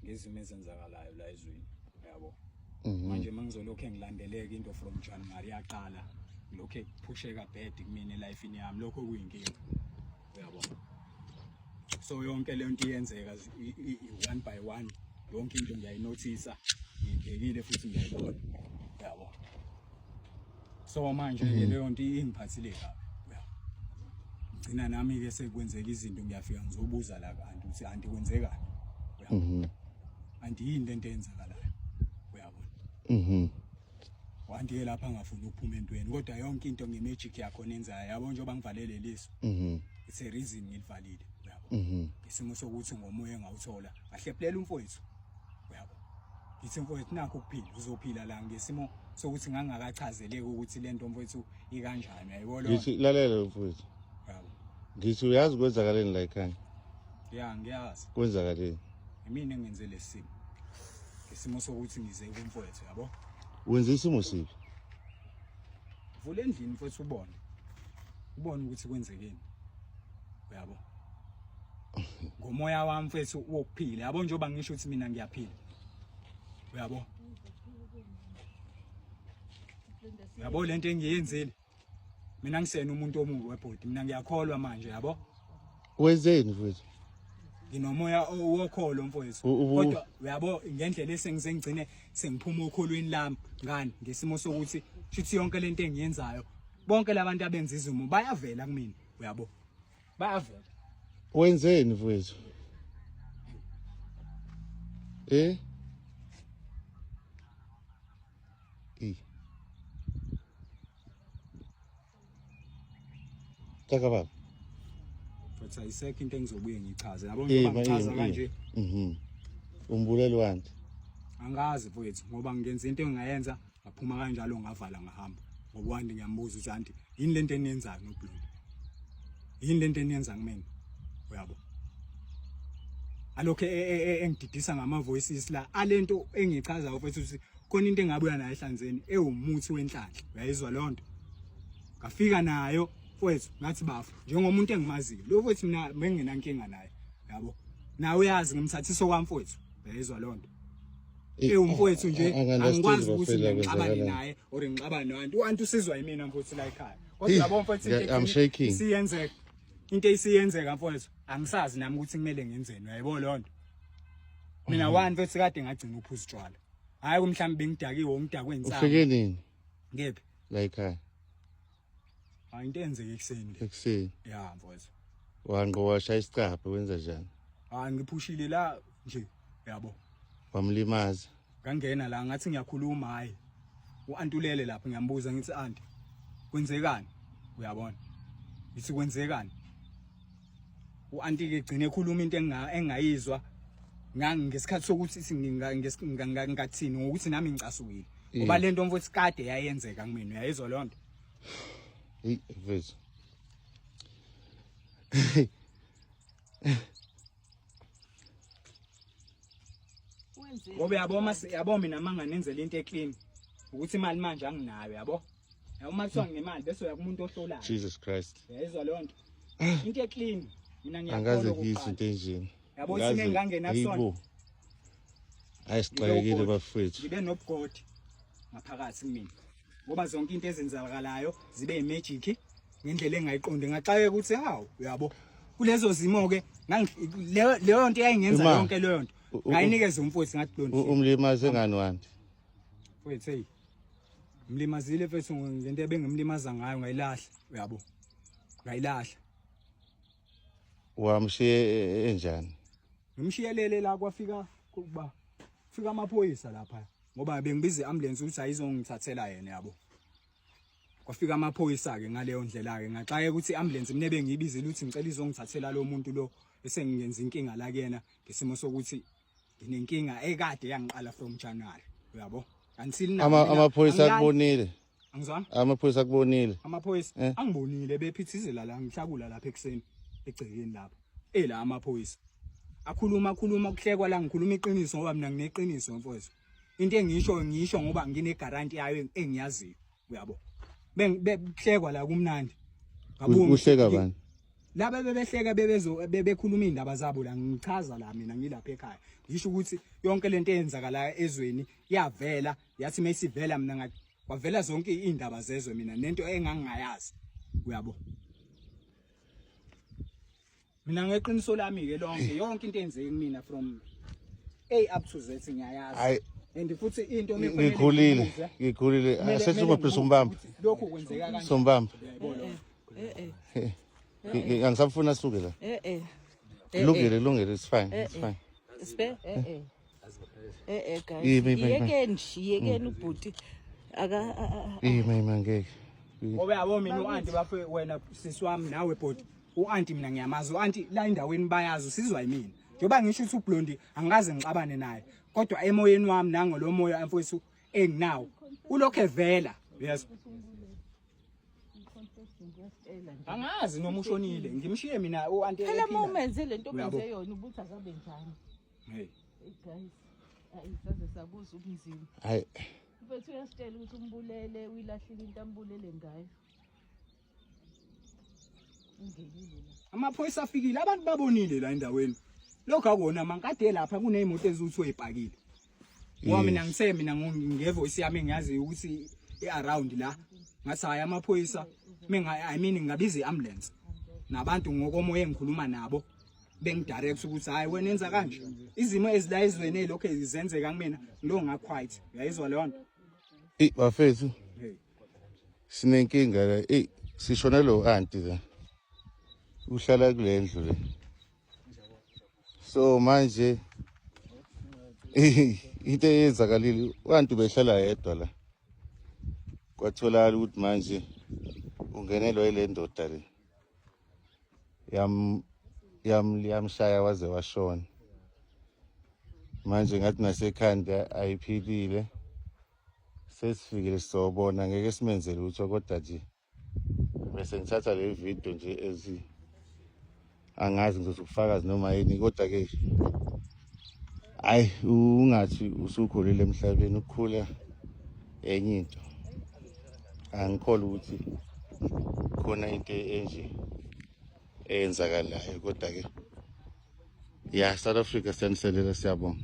ngezimo ezenzakalayo la ezweni yabo manje mangizolokho engilandeleka into from January yaqala lokho ekuphusheka bad kumina elifeini yami lokho kuyinkinga yabo so yonke le nto iyenzeka one by one yonke into ngiyayinothisa ngibhekile futhi ngiyayibona yabo so manje leyo nto ingiphathile kabi ngcina nami ke sekwenzeka izinto ngiyafika ngizobuza la kanti uthi anti kwenzekani uyabona anti yini lento eyenzakalayo uyabona wandiye lapha ngafuna ukuphuma entweni kodwa yonke into ngemagic yakho nenzayo yabo njengoba ngivalele liso it's a reason ngilivalile uyabo isimo sokuthi ngomoya engawuthola ahleplela umfowethu uyabo ngithi mfowethu nakho ukuphila uzophila la ngesimo sokuthi ngangakachazeleke ukuthi lento mfowethu ikanjani uyayibona ngithi lalela mfowethu yabo ngithi uyazi kwenzakaleni la ekhaya ya ngiyazi kwenzakaleni mina engenze lesimo ngesimo sokuthi ngize kumfowethu yabo wenza isimo sibi vula endlini mfowethu ubone ukuthi kwenzekeni uyabo ngomoya wami mfethu wokuphila yabo njengoba ngisho ukuthi mina ngiyaphila uyabo yabo lento engiyenzile mina ngisena umuntu omubi webhodi mina ngiyakholwa manje yabo wenzeni mfethu nginomoya wokholo mfowethu kodwa uyabo ngendlela esengizengcine sengiphuma okholweni lami ngani ngesimo sokuthi shithi yonke lento engiyenzayo bonke labantu abenza izumo bayavela kumina uyabo bayavela wenzeni mfethu Taka baba futhi ayisekho into engizobuye ngichaze yabo ngoba ngichaza kanje umbulelo wanti angazi mfowethu ngoba ngenza into engayenza ngaphuma kanjalo ngavala ngahamba ngoba wandi ngiyambuza ukuthi anti yini lento eniyenzayo noBlue yini lento eniyenza kumina uyabo alokho engididisa ngama voices la alento engichaza mfowethu ukuthi khona into engabuya nayo ehlanzeni ewumuthi wenhlanhla uyayizwa lonto ngafika nayo mfowethu ngathi bafu njengomuntu engimaziyo lo mfowethu mina benginankinga naye yabo nawe uyazi ngimthathiso kwamfowethu uyayizwa lonto umfowethu nje angikwazi ukuthi ngixabane naye or ngixabane nabantu uantu usizwa yimina mfowethu la ekhaya kodwa yabo mfowethu into isiyenzeka into isiyenzeka mfowethu angisazi nami ukuthi kumele ngenzeni uyayibona lonto mina one mfowethu kade ngagcina uphuza utshwala hayi kumhlambi bengidakiwe ungidakwe insana ufike nini ngephi la ekhaya into enzeke ekseni ya mfowethu wanqo washaya isicapha wenza njani ngiphushile la nje yabo wamlimaza ngangena la ngathi ngiyakhuluma hayi uantulele lapha ngiyambuza ngithi anti kwenzekani uyabona ngithi kwenzekani uanti ke gcine ekhuluma into engayizwa ngesikhathi sokuthi ngingathini ngokuthi nami ngicasukile ngoba lento mfowethu kade yayenzeka kumina uyayizwa lonto mfethu ngoba yabo mina manganenzela into eclean ukuthi imali manje anginayo yabo uma kuthiwa nginemali bese uyakumuntu ohlolayo Jesus Christ uyayizwa lonto into eclean mina angaze ngizwe into enjeni yabo sine ngangena kusona ayisixakekile bafethu ngibe nobugodi ngaphakathi kumina ngoba zonke into ezenzakalayo zibe imagic ngendlela engayiqondi ngaxake ukuthi hawo uyabo kulezo zimo ke leyo nto yayingenza yonke leyo nto ngayinikeza umfowethu ngathi lonto umlimaze ngani wanti mfowethu hey mlimazile mfowethu ngento ebengimlimaza ngayo ngayilahla uyabo ngayilahla wamshiye enjani ngimshiyelele la kwafika kuba fika amaphoyisa lapha ngoba bengibiza iambulance ukuthi ayizongithathela yena yabo kwafika amaphoyisa ke ngaleyo ndlela ke ngaxaye ukuthi iambulance mina bengiyibizile ukuthi ngicela izongithathela lo muntu lo esengingenza inkinga la kuyena ngesimo sokuthi nginenkinga ekade yangiqala from January uyabo until now amaphoyisa akubonile angizwanga amaphoyisa akubonile amaphoyisa angibonile bephithizela la ngihlakula lapha ekseni egcekeni lapha la amaphoyisa akhuluma kuhlekwa la ngikhuluma iqiniso ngoba mina ngineqiniso mfowethu into ngisho ngoba ngine guarantee yayo engiyaziyo uyabo bekuhlekwa la kumnandi uhleka bani laba bebehleka bebekhuluma indaba zabo la ngichaza la mina ngilapha ekhaya ngisho ukuthi yonke lento eyenzakala ezweni yavela yathi mayisivela mina ngathi kwavela zonke indaba zezwe mina nento engangayazi uyabo mina ngeqiniso lami ke lonke yonke into eyenzeke kumina from A up to Z ngiyayazi and futhi into ngikhulile asesuka phela sombamba lokho kwenzeka kanjani sombamba angisafuna asuke la lungile it's fine guys yekeni ubhuti ngeke ngoba yabo mina uanti bafe wena sisi wami nawe bhodi uanti mina ngiyamazi uanti la endaweni bayazi usizwa yimina njoba ngisho ukuthi uBlondi angikaze ngixabane naye kodwa emoyeni wami nango lo moya mfowethu enginawo ulokho evela yes angazi noma ushonile ngimshiye mina uanti phela momenze lento benze yona ubuthi akabe njani hey guys ayisaze sabuza ubunzima hayi mfethu uyasitshela ukuthi umbulele uyilahlile into ambulele ngayo ungelile la amaphoyisa afikile abantu babonile la endaweni lokho akona mankade lapha kunezimoto ezithu ezipakile ngoba mina mina ngevoice yami ngiyazi ukuthi iaround la ngathi hayi amaphoyisa I mean ngabiza iambulance nabantu ngokomoya engikhuluma nabo bengidirect ukuthi hayi wena enza kanje izimo ezila ezweni elokho ezenzeka kumina lo ngaquite uyayizwa leyo nto bafethu sinenkinga la sishona lo auntie la uhlala kule ndlu le so manje into eyenzakalile uanti behlala yedwa la kwatholakala ukuthi manje ungenelwa ile ndoda le yamshaya waze washona manje ngathi nasekhanda ayiphilile sesifikile sizobona ngeke simenzele utho kodwa nje bese ngithatha le video nje angazi ngizokufakaza noma yini kodwa ke hayi ungathi usukhulile emhlabeni ukukhula enye into angikholwa ukuthi khona into enje eyenzakalayo kodwa ke ya South Africa siyaniselela siyabonga